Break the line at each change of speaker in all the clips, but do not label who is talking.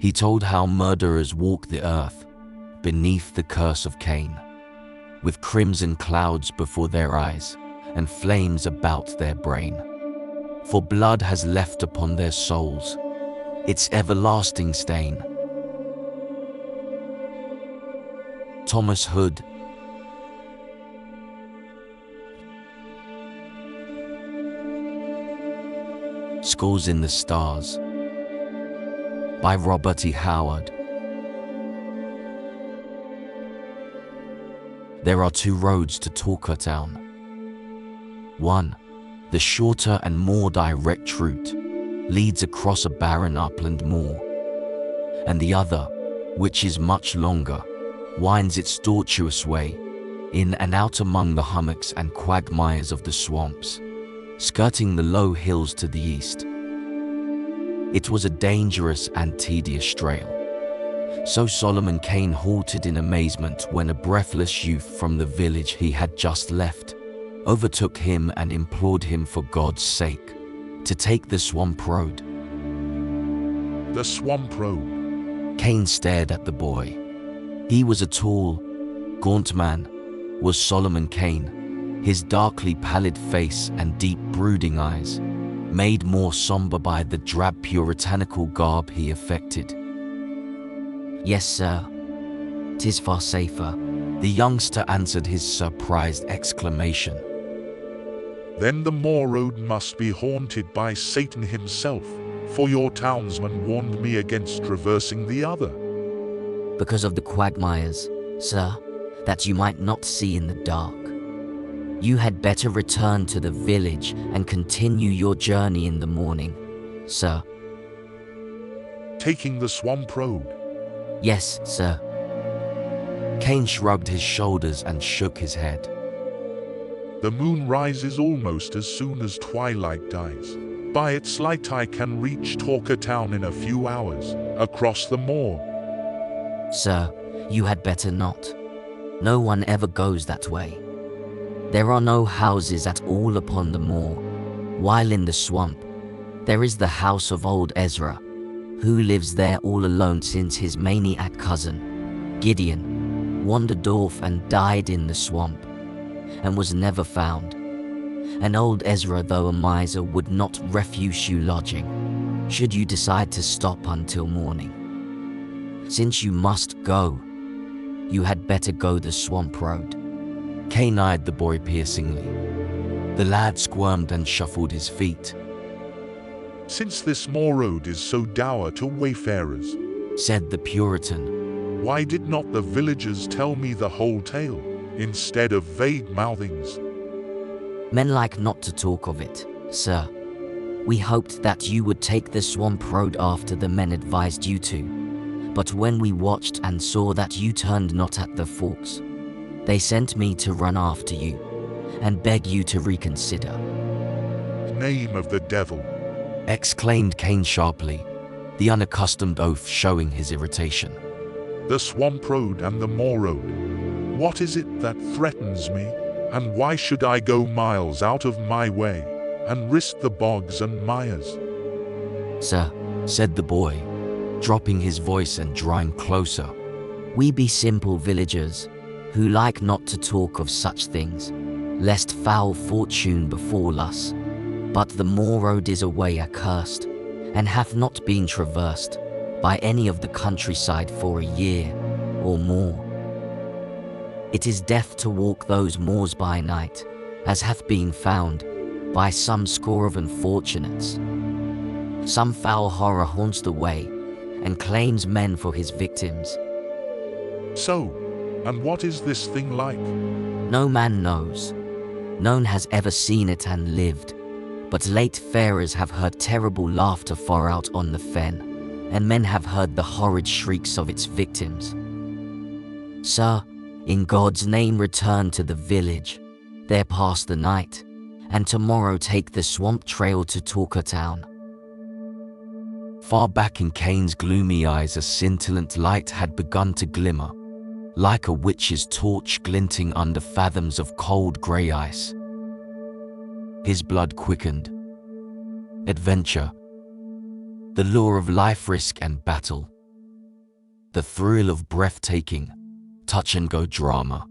He told how murderers walk the earth beneath the curse of Cain, with crimson clouds before their eyes and flames about their brain. For blood has left upon their souls its everlasting stain. Thomas Hood. Scores in the Stars by Robert E. Howard. There are two roads to Torkertown. One, the shorter and more direct route, leads across a barren upland moor, and the other, which is much longer, winds its tortuous way in and out among the hummocks and quagmires of the swamps, skirting the low hills to the east. It was a dangerous and tedious trail. So Solomon Kane halted in amazement when a breathless youth from the village he had just left overtook him and implored him for God's sake to take the swamp road.
The swamp road.
Kane stared at the boy. He was a tall, gaunt man, was Solomon Kane, his darkly pallid face and deep brooding eyes made more somber by the drab puritanical garb he affected.
"Yes, sir. 'Tis far safer,"
the youngster answered his surprised exclamation.
"Then the moor road must be haunted by Satan himself, for your townsman warned me against traversing the other."
"Because of the quagmires, sir, that you might not see in the dark. You had better return to the village and continue your journey in the morning, sir."
"Taking the swamp road?"
"Yes, sir."
Kane shrugged his shoulders and shook his head.
"The moon rises almost as soon as twilight dies. By its light I can reach Torkertown in a few hours, across the moor."
"Sir, you had better not. No one ever goes that way. There are no houses at all upon the moor, while in the swamp there is the house of old Ezra, who lives there all alone since his maniac cousin, Gideon, wandered off and died in the swamp, and was never found. And old Ezra, though a miser, would not refuse you lodging, should you decide to stop until morning. Since you must go, you had better go the swamp road."
Kane eyed the boy piercingly. The lad squirmed and shuffled his feet.
"Since this moor road is so dour to wayfarers,"
said the Puritan,
"why did not the villagers tell me the whole tale, instead of vague mouthings?"
"Men like not to talk of it, sir. We hoped that you would take the swamp road after the men advised you to, but when we watched and saw that you turned not at the forks, they sent me to run after you and beg you to reconsider."
"Name of the devil!"
exclaimed Kane sharply, the unaccustomed oath showing his irritation.
"The swamp road and the moor road. What is it that threatens me, and why should I go miles out of my way and risk the bogs and mires?"
"Sir,"
said the boy, dropping his voice and drawing closer,
"we be simple villagers, who like not to talk of such things, lest foul fortune befall us. But the moor road is a way accursed, and hath not been traversed by any of the countryside for a year or more. It is death to walk those moors by night, as hath been found by some score of unfortunates. Some foul horror haunts the way, and claims men for his victims."
"So, and what is this thing like?"
"No man knows. None has ever seen it and lived, but late farers have heard terrible laughter far out on the fen, and men have heard the horrid shrieks of its victims. Sir, in God's name return to the village, there pass the night, and tomorrow take the swamp trail to Torkertown."
Far back in Kane's gloomy eyes a scintillant light had begun to glimmer, like a witch's torch glinting under fathoms of cold grey ice. His blood quickened. Adventure, the lure of life, risk and battle, the thrill of breathtaking, touch-and-go drama.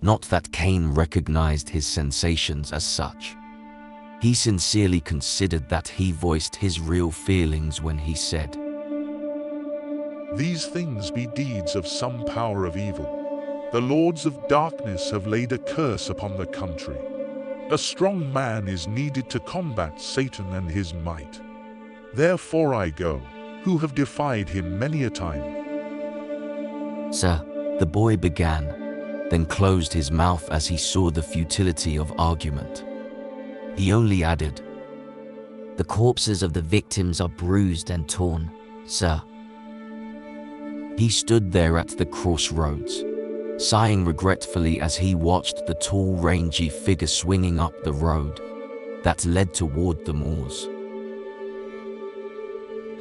Not that Kane recognized his sensations as such. He sincerely considered that he voiced his real feelings when he said,
"These things be deeds of some power of evil. The lords of darkness have laid a curse upon the country. A strong man is needed to combat Satan and his might. Therefore I go, who have defied him many a time."
"Sir," the boy began, then closed his mouth as he saw the futility of argument. He only added,
"The corpses of the victims are bruised and torn, sir."
He stood there at the crossroads, sighing regretfully as he watched the tall, rangy figure swinging up the road that led toward the moors.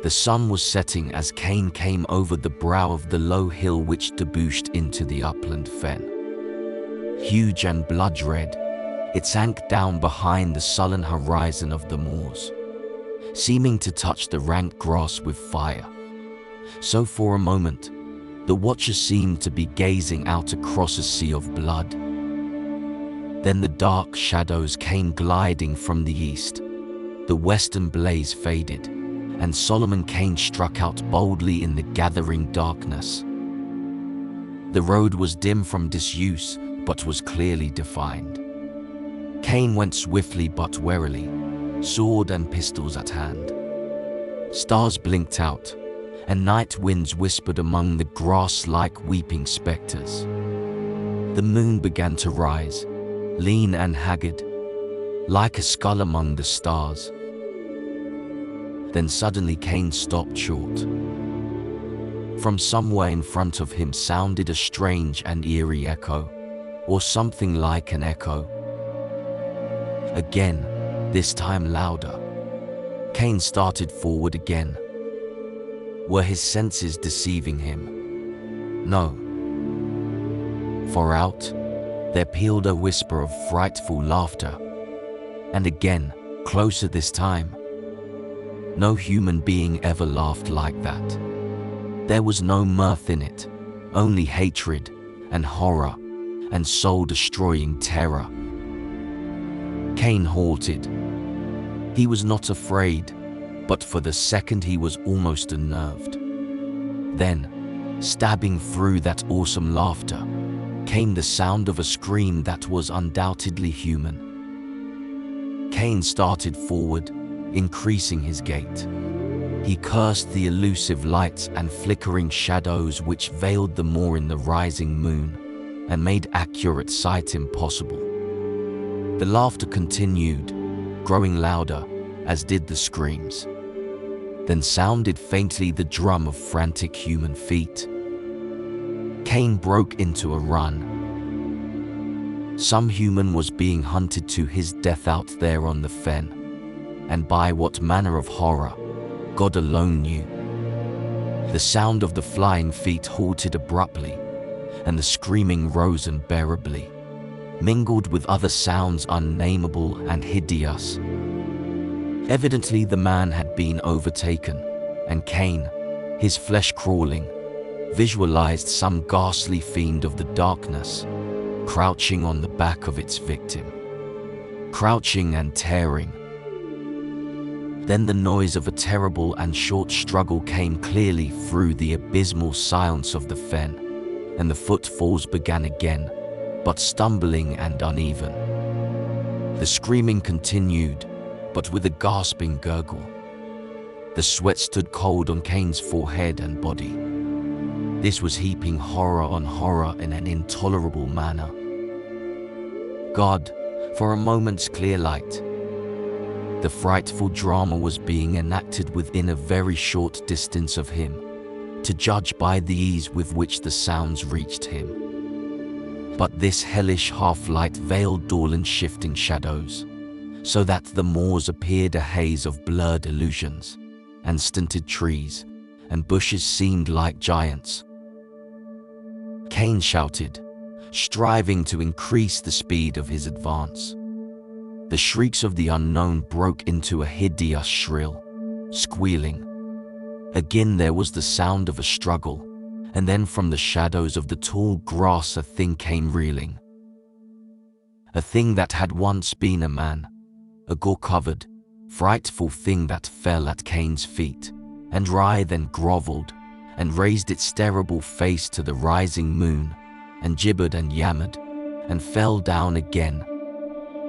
The sun was setting as Kane came over the brow of the low hill which debouched into the upland fen. Huge and blood-red, it sank down behind the sullen horizon of the moors, seeming to touch the rank grass with fire. So for a moment, the watcher seemed to be gazing out across a sea of blood. Then the dark shadows came gliding from the east. The western blaze faded, and Solomon Kane struck out boldly in the gathering darkness. The road was dim from disuse, but was clearly defined. Kane went swiftly but warily, sword and pistols at hand. Stars blinked out, and night winds whispered among the grass like weeping specters. The moon began to rise, lean and haggard, like a skull among the stars. Then suddenly Kane stopped short. From somewhere in front of him sounded a strange and eerie echo, or something like an echo. Again, this time louder. Kane started forward again. Were his senses deceiving him? No. For out, there pealed a whisper of frightful laughter. And again, closer this time. No human being ever laughed like that. There was no mirth in it, only hatred and horror and soul-destroying terror. Kane halted. He was not afraid, but for the second he was almost unnerved. Then, stabbing through that awesome laughter, came the sound of a scream that was undoubtedly human. Kane started forward, increasing his gait. He cursed the elusive lights and flickering shadows which veiled the moor in the rising moon and made accurate sight impossible. The laughter continued, growing louder, as did the screams. Then sounded faintly the drum of frantic human feet. Kane broke into a run. Some human was being hunted to his death out there on the fen, and by what manner of horror, God alone knew. The sound of the flying feet halted abruptly, and the screaming rose unbearably, mingled with other sounds unnameable and hideous. Evidently the man had been overtaken, and Kane, his flesh crawling, visualized some ghastly fiend of the darkness, crouching on the back of its victim, crouching and tearing. Then the noise of a terrible and short struggle came clearly through the abysmal silence of the fen, and the footfalls began again, but stumbling and uneven. The screaming continued, but with a gasping gurgle. The sweat stood cold on Kane's forehead and body. This was heaping horror on horror in an intolerable manner. God, for a moment's clear light. The frightful drama was being enacted within a very short distance of him, to judge by the ease with which the sounds reached him. But this hellish half-light veiled dull and shifting shadows, so that the moors appeared a haze of blurred illusions, and stunted trees and bushes seemed like giants. Kane shouted, striving to increase the speed of his advance. The shrieks of the unknown broke into a hideous shrill, squealing. Again there was the sound of a struggle, and then from the shadows of the tall grass a thing came reeling. A thing that had once been a man, a gore-covered, frightful thing that fell at Kane's feet, and writhed and groveled, and raised its terrible face to the rising moon, and gibbered and yammered, and fell down again,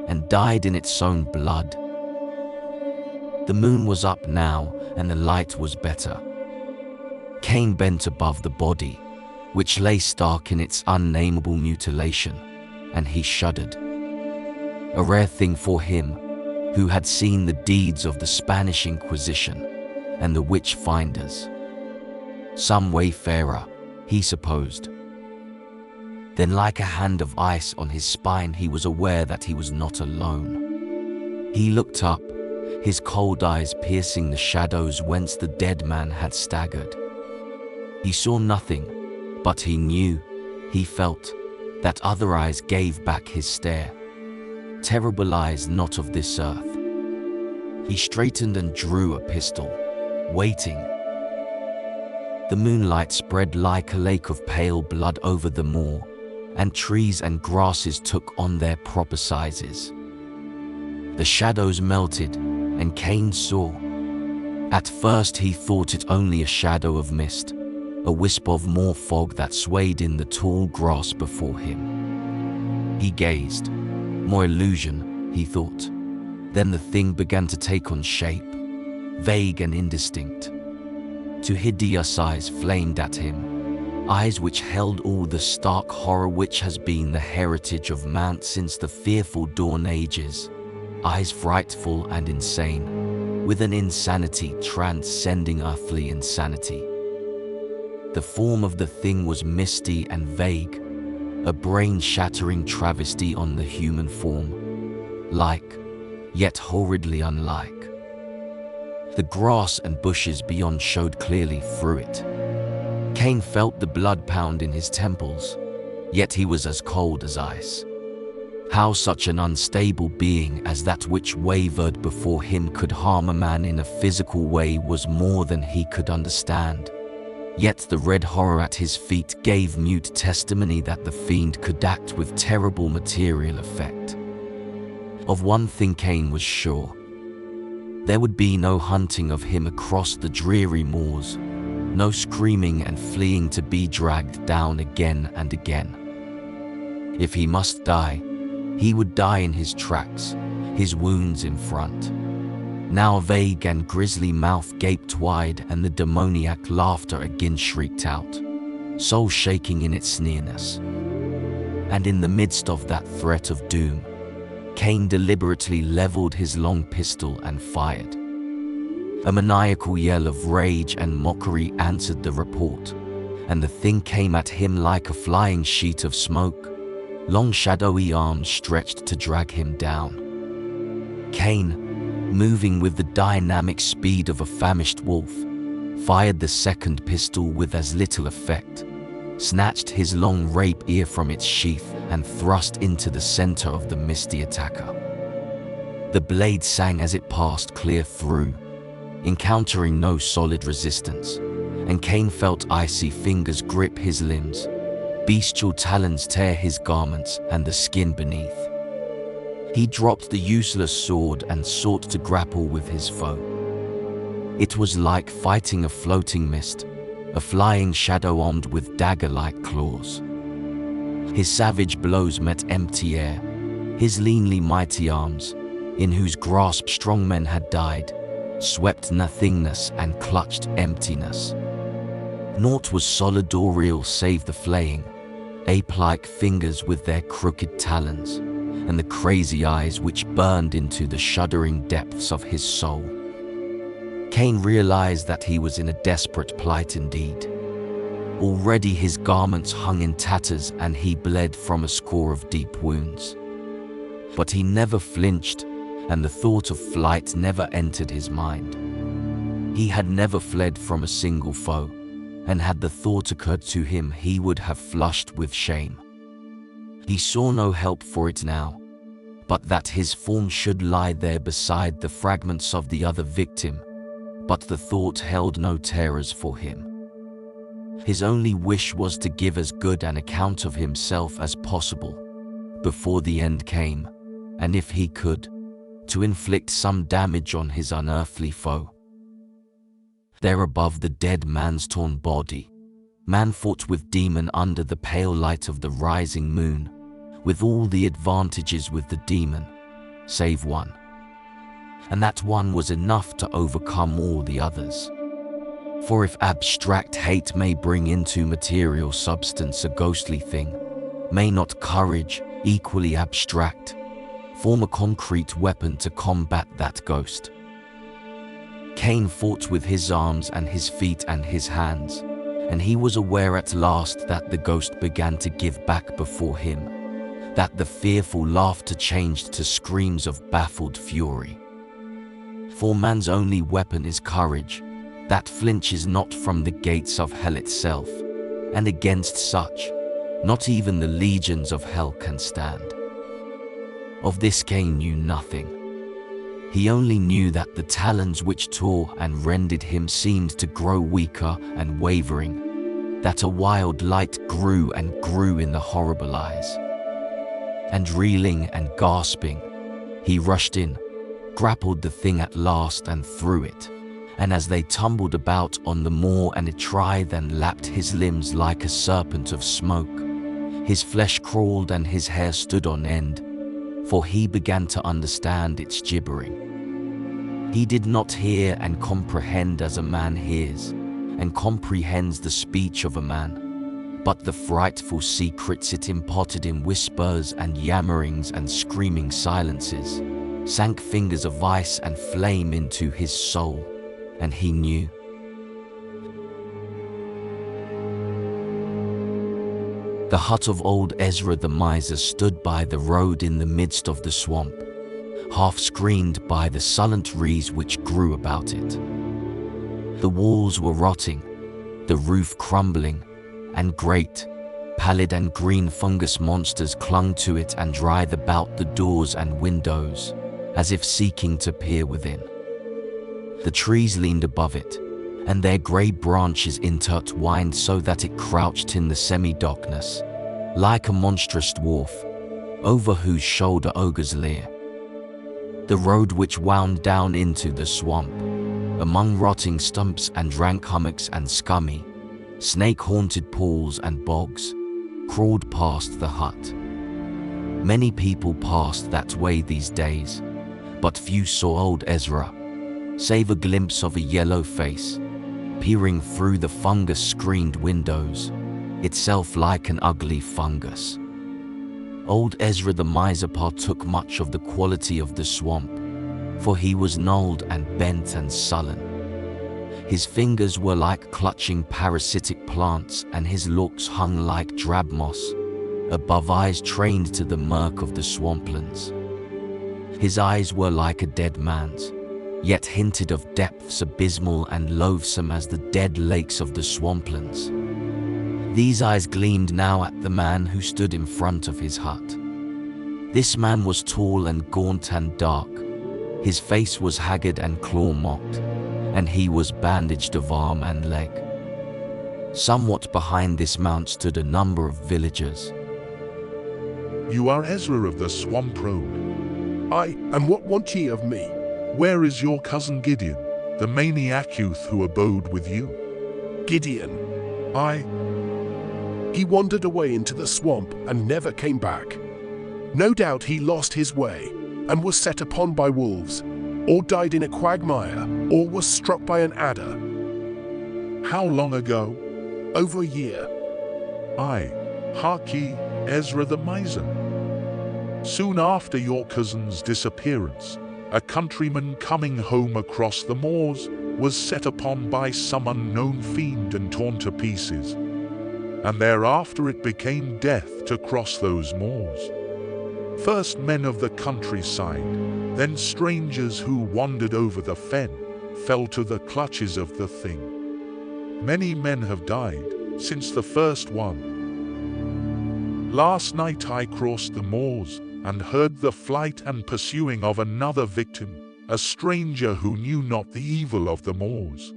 and died in its own blood. The moon was up now, and the light was better. Kane bent above the body, which lay stark in its unnameable mutilation, and he shuddered. A rare thing for him, who had seen the deeds of the Spanish Inquisition and the witch-finders. Some wayfarer, he supposed. Then, like a hand of ice on his spine, he was aware that he was not alone. He looked up, his cold eyes piercing the shadows whence the dead man had staggered. He saw nothing, but he knew, he felt, that other eyes gave back his stare. Terrible eyes not of this earth. He straightened and drew a pistol, waiting. The moonlight spread like a lake of pale blood over the moor, and trees and grasses took on their proper sizes. The shadows melted, and Kane saw. At first he thought it only a shadow of mist, a wisp of moor fog that swayed in the tall grass before him. He gazed. More illusion, he thought. Then the thing began to take on shape, vague and indistinct. Two hideous eyes flamed at him, eyes which held all the stark horror which has been the heritage of man since the fearful dawn ages, eyes frightful and insane, with an insanity transcending earthly insanity. The form of the thing was misty and vague, a brain-shattering travesty on the human form, like, yet horridly unlike. The grass and bushes beyond showed clearly through it. Kane felt the blood pound in his temples, yet he was as cold as ice. How such an unstable being as that which wavered before him could harm a man in a physical way was more than he could understand. Yet the red horror at his feet gave mute testimony that the fiend could act with terrible material effect. Of one thing Kane was sure. There would be no hunting of him across the dreary moors, no screaming and fleeing to be dragged down again and again. If he must die, he would die in his tracks, his wounds in front. Now a vague and grisly mouth gaped wide, and the demoniac laughter again shrieked out, soul shaking in its nearness. And in the midst of that threat of doom, Kane deliberately leveled his long pistol and fired. A maniacal yell of rage and mockery answered the report, and the thing came at him like a flying sheet of smoke, long shadowy arms stretched to drag him down. Kane, moving with the dynamic speed of a famished wolf, fired the second pistol with as little effect, snatched his long rapier from its sheath and thrust into the center of the misty attacker. The blade sang as it passed clear through, encountering no solid resistance, and Kane felt icy fingers grip his limbs, bestial talons tear his garments and the skin beneath. He dropped the useless sword and sought to grapple with his foe. It was like fighting a floating mist, a flying shadow armed with dagger-like claws. His savage blows met empty air, his leanly mighty arms, in whose grasp strong men had died, swept nothingness and clutched emptiness. Naught was solid or real save the flaying, ape-like fingers with their crooked talons, and the crazy eyes which burned into the shuddering depths of his soul. Kane realized that he was in a desperate plight indeed. Already his garments hung in tatters and he bled from a score of deep wounds. But he never flinched, and the thought of flight never entered his mind. He had never fled from a single foe, and had the thought occurred to him he would have flushed with shame. He saw no help for it now, but that his form should lie there beside the fragments of the other victim, but the thought held no terrors for him. His only wish was to give as good an account of himself as possible before the end came, and if he could, to inflict some damage on his unearthly foe. There above the dead man's torn body, man fought with demon under the pale light of the rising moon, with all the advantages with the demon, save one. And that one was enough to overcome all the others. For if abstract hate may bring into material substance a ghostly thing, may not courage, equally abstract, form a concrete weapon to combat that ghost? Cain fought with his arms and his feet and his hands, and he was aware at last that the ghost began to give back before him, that the fearful laughter changed to screams of baffled fury. For man's only weapon is courage, that flinches not from the gates of hell itself, and against such, not even the legions of hell can stand. Of this Cain knew nothing. He only knew that the talons which tore and rended him seemed to grow weaker and wavering, that a wild light grew and grew in the horrible eyes. And reeling and gasping, he rushed in, grappled the thing at last and threw it, and as they tumbled about on the moor and it writhed and lapped his limbs like a serpent of smoke, his flesh crawled and his hair stood on end, for he began to understand its gibbering. He did not hear and comprehend as a man hears and comprehends the speech of a man, but the frightful secrets it imparted in whispers and yammerings and screaming silences sank fingers of ice and flame into his soul, and he knew. The hut of old Ezra the miser stood by the road in the midst of the swamp, half screened by the sullen trees which grew about it. The walls were rotting, the roof crumbling, and great, pallid and green fungus monsters clung to it and writhed about the doors and windows, as if seeking to peer within. The trees leaned above it, and their grey branches intertwined so that it crouched in the semi-darkness, like a monstrous dwarf, over whose shoulder ogres leer. The road which wound down into the swamp, among rotting stumps and rank hummocks and scummy, snake-haunted pools and bogs, crawled past the hut. Many people passed that way these days, but few saw old Ezra, save a glimpse of a yellow face, peering through the fungus-screened windows, itself like an ugly fungus. Old Ezra the miser partook much of the quality of the swamp, for he was gnarled and bent and sullen. His fingers were like clutching parasitic plants, and his looks hung like drab moss, above eyes trained to the murk of the swamplands. His eyes were like a dead man's, yet hinted of depths abysmal and loathsome as the dead lakes of the swamplands. These eyes gleamed now at the man who stood in front of his hut. This man was tall and gaunt and dark. His face was haggard and claw-mocked, and he was bandaged of arm and leg. Somewhat behind this mount stood a number of villagers.
You are Ezra of the Swamp Road.
Aye, and what want ye of me?
Where is your cousin Gideon, the maniac youth who abode with you?
Gideon.
Aye.
He wandered away into the swamp and never came back. No doubt he lost his way and was set upon by wolves, or died in a quagmire, or was struck by an adder.
How long ago?
Over a year.
Aye, hark ye, Ezra the miser. Soon after your cousin's disappearance, a countryman coming home across the moors was set upon by some unknown fiend and torn to pieces, and thereafter it became death to cross those moors. First men of the countryside, then strangers who wandered over the fen, fell to the clutches of the thing. Many men have died since the first one. Last night I crossed the moors and heard the flight and pursuing of another victim, a stranger who knew not the evil of the moors.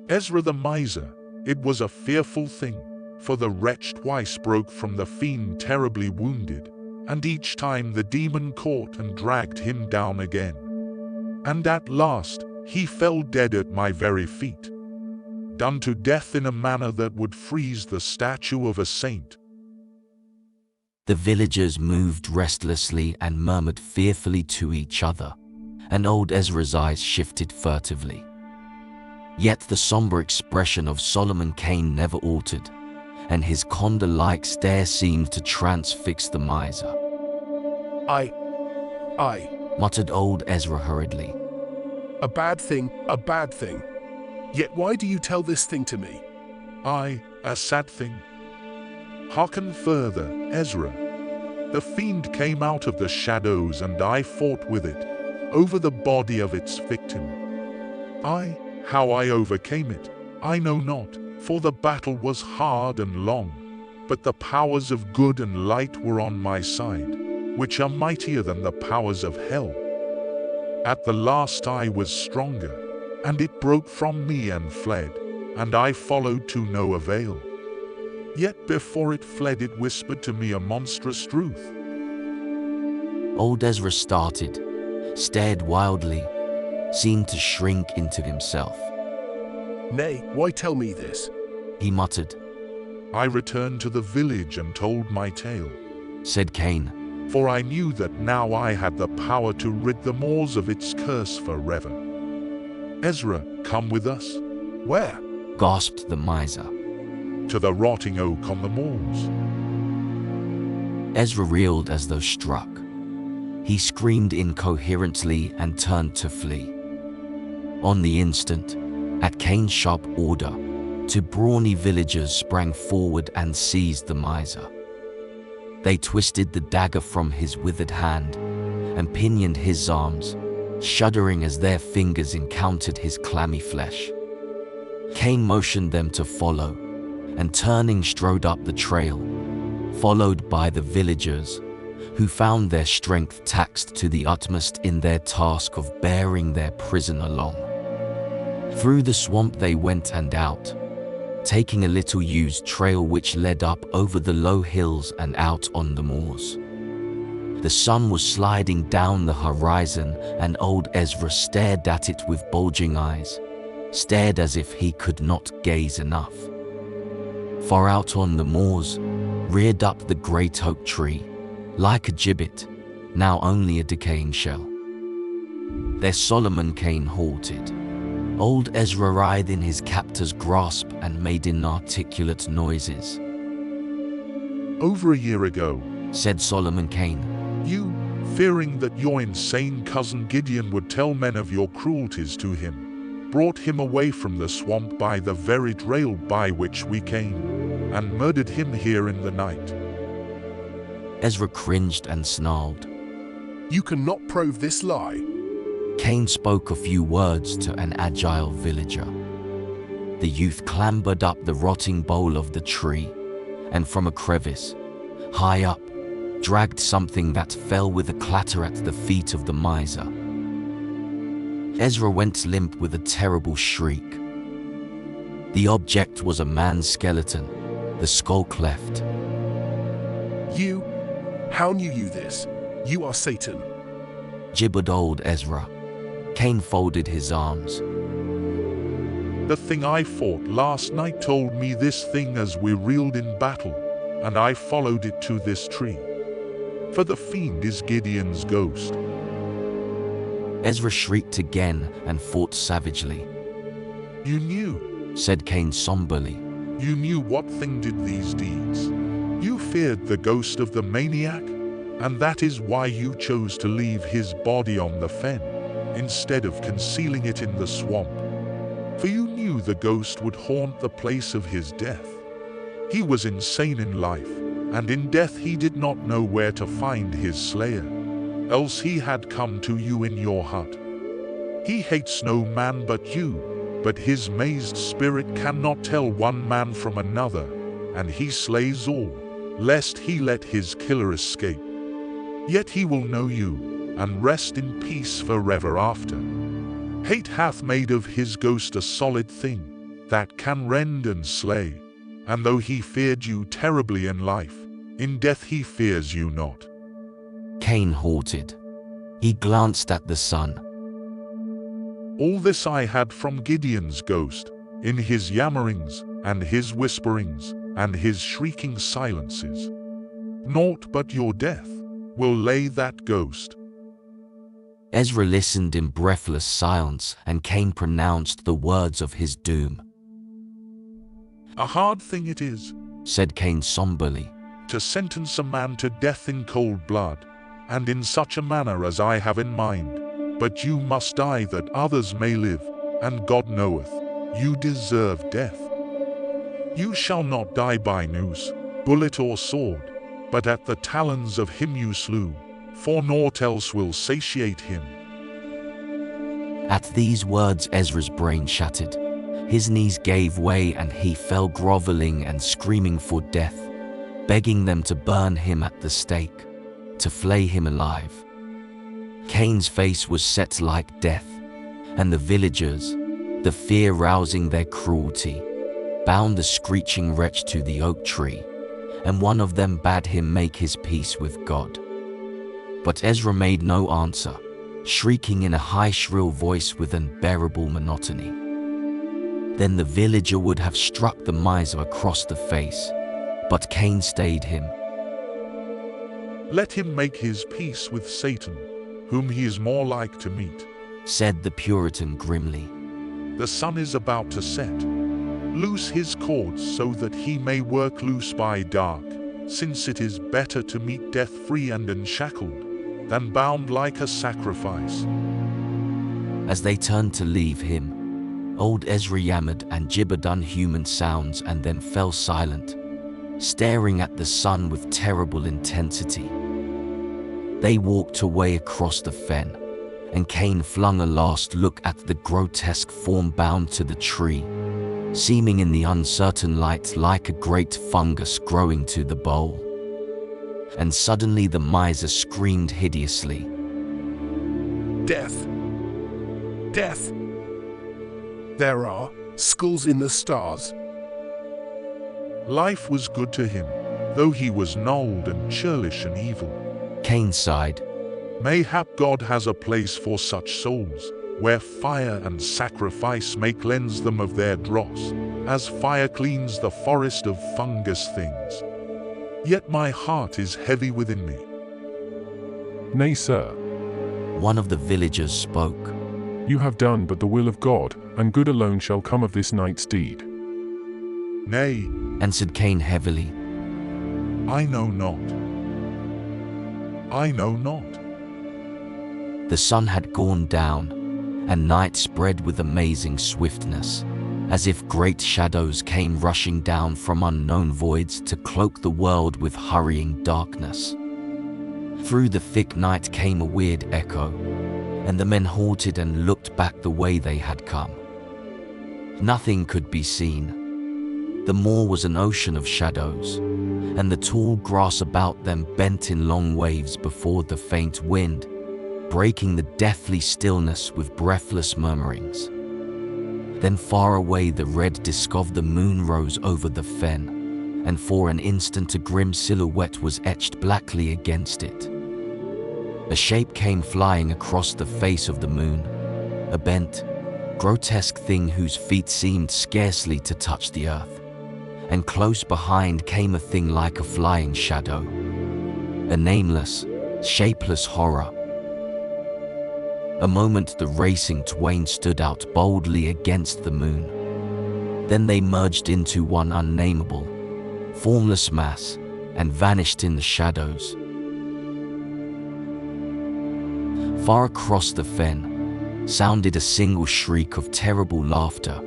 Ezra the miser, it was a fearful thing, for the wretch twice broke from the fiend terribly wounded, and each time the demon caught and dragged him down again. And at last, he fell dead at my very feet, done to death in a manner that would freeze the statue of a saint.
The villagers moved restlessly and murmured fearfully to each other, and old Ezra's eyes shifted furtively. Yet the somber expression of Solomon Kane never altered, and his condor-like stare seemed to transfix the miser.
I,
muttered old Ezra hurriedly.
a bad thing, a bad thing. Yet why do you tell this thing to me?
A sad thing. Hearken further, Ezra. The fiend came out of the shadows and I fought with it, over the body of its victim. How I overcame it, I know not, for the battle was hard and long, but the powers of good and light were on my side, which are mightier than the powers of hell. At the last I was stronger, and it broke from me and fled, and I followed to no avail. Yet before it fled it whispered to me a monstrous truth.
Old Ezra started, stared wildly, seemed to shrink into himself.
Nay, why tell me this?
He muttered.
I returned to the village and told my tale,
said Kane,
for I knew that now I had the power to rid the moors of its curse forever. Ezra, come with us.
Where?
Gasped the miser.
To the rotting oak on the moors.
Ezra reeled as though struck. He screamed incoherently and turned to flee. On the instant, at Kane's sharp order, two brawny villagers sprang forward and seized the miser. They twisted the dagger from his withered hand and pinioned his arms, shuddering as their fingers encountered his clammy flesh. Kane motioned them to follow, and turning strode up the trail, followed by the villagers, who found their strength taxed to the utmost in their task of bearing their prison along. Through the swamp they went and out, taking a little used trail which led up over the low hills and out on the moors. The sun was sliding down the horizon and old Ezra stared at it with bulging eyes, stared as if he could not gaze enough. Far out on the moors, reared up the great oak tree, like a gibbet, now only a decaying shell. There Solomon Kane halted. Old Ezra writhed in his captor's grasp and made inarticulate noises.
Over a year ago,
said Solomon Kane,
you, fearing that your insane cousin Gideon would tell men of your cruelties to him, brought him away from the swamp by the very trail by which we came, and murdered him here in the night.
Ezra cringed and snarled.
You cannot prove this lie.
Kane spoke a few words to an agile villager. The youth clambered up the rotting bole of the tree, and from a crevice, high up, dragged something that fell with a clatter at the feet of the miser. Ezra went limp with a terrible shriek. The object was a man's skeleton, the skull cleft.
You? How knew you this? You are Satan.
Gibbered old Ezra. Kane folded his arms.
The thing I fought last night told me this thing as we reeled in battle, and I followed it to this tree. For the fiend is Gideon's ghost.
Ezra shrieked again and fought savagely.
You knew,
said Kane somberly.
You knew what thing did these deeds. You feared the ghost of the maniac, and that is why you chose to leave his body on the fen, instead of concealing it in the swamp. For you knew the ghost would haunt the place of his death. He was insane in life, and in death he did not know where to find his slayer, else he had come to you in your hut. He hates no man but you, but his mazed spirit cannot tell one man from another, and he slays all, lest he let his killer escape. Yet he will know you, and rest in peace forever after. Hate hath made of his ghost a solid thing, that can rend and slay, and though he feared you terribly in life, in death he fears you not.
Cain halted. He glanced at the sun.
All this I had from Gideon's ghost, in his yammerings, and his whisperings, and his shrieking silences. Naught but your death will lay that ghost.
Ezra listened in breathless silence, and Cain pronounced the words of his doom.
A hard thing it is,
said Cain somberly,
to sentence a man to death in cold blood, and in such a manner as I have in mind. But you must die that others may live, and God knoweth, you deserve death. You shall not die by noose, bullet or sword, but at the talons of him you slew, for naught else will satiate him.
At these words Ezra's brain shattered. His knees gave way and he fell groveling and screaming for death, begging them to burn him at the stake, to flay him alive. Cain's face was set like death, and the villagers, the fear rousing their cruelty, bound the screeching wretch to the oak tree, and one of them bade him make his peace with God. But Ezra made no answer, shrieking in a high shrill voice with unbearable monotony. Then the villager would have struck the miser across the face, but Cain stayed him.
Let him make his peace with Satan, whom he is more like to meet,
said the Puritan grimly.
The sun is about to set. Loose his cords so that he may work loose by dark, since it is better to meet death free and unshackled, than bound like a sacrifice.
As they turned to leave him, old Ezra yammered and gibbered unhuman sounds and then fell silent, staring at the sun with terrible intensity. They walked away across the fen, and Cain flung a last look at the grotesque form bound to the tree, seeming in the uncertain light like a great fungus growing to the bole. And suddenly the miser screamed hideously.
Death! Death! There are skulls in the stars.
Life was good to him, though he was gnarled and churlish and evil.
Cain sighed.
Mayhap God has a place for such souls, where fire and sacrifice may cleanse them of their dross, as fire cleans the forest of fungus things. Yet my heart is heavy within me.
Nay, sir,
one of the villagers spoke.
You have done but the will of God, and good alone shall come of this night's deed.
Nay,
answered Cain heavily.
I know not. I know not.
The sun had gone down, and night spread with amazing swiftness, as if great shadows came rushing down from unknown voids to cloak the world with hurrying darkness. Through the thick night came a weird echo, and the men halted and looked back the way they had come. Nothing could be seen. The moor was an ocean of shadows, and the tall grass about them bent in long waves before the faint wind, breaking the deathly stillness with breathless murmurings. Then far away the red disk of the moon rose over the fen, and for an instant a grim silhouette was etched blackly against it. A shape came flying across the face of the moon, a bent, grotesque thing whose feet seemed scarcely to touch the earth, and close behind came a thing like a flying shadow, a nameless, shapeless horror. A moment the racing twain stood out boldly against the moon. Then they merged into one unnameable, formless mass and vanished in the shadows. Far across the fen sounded a single shriek of terrible laughter,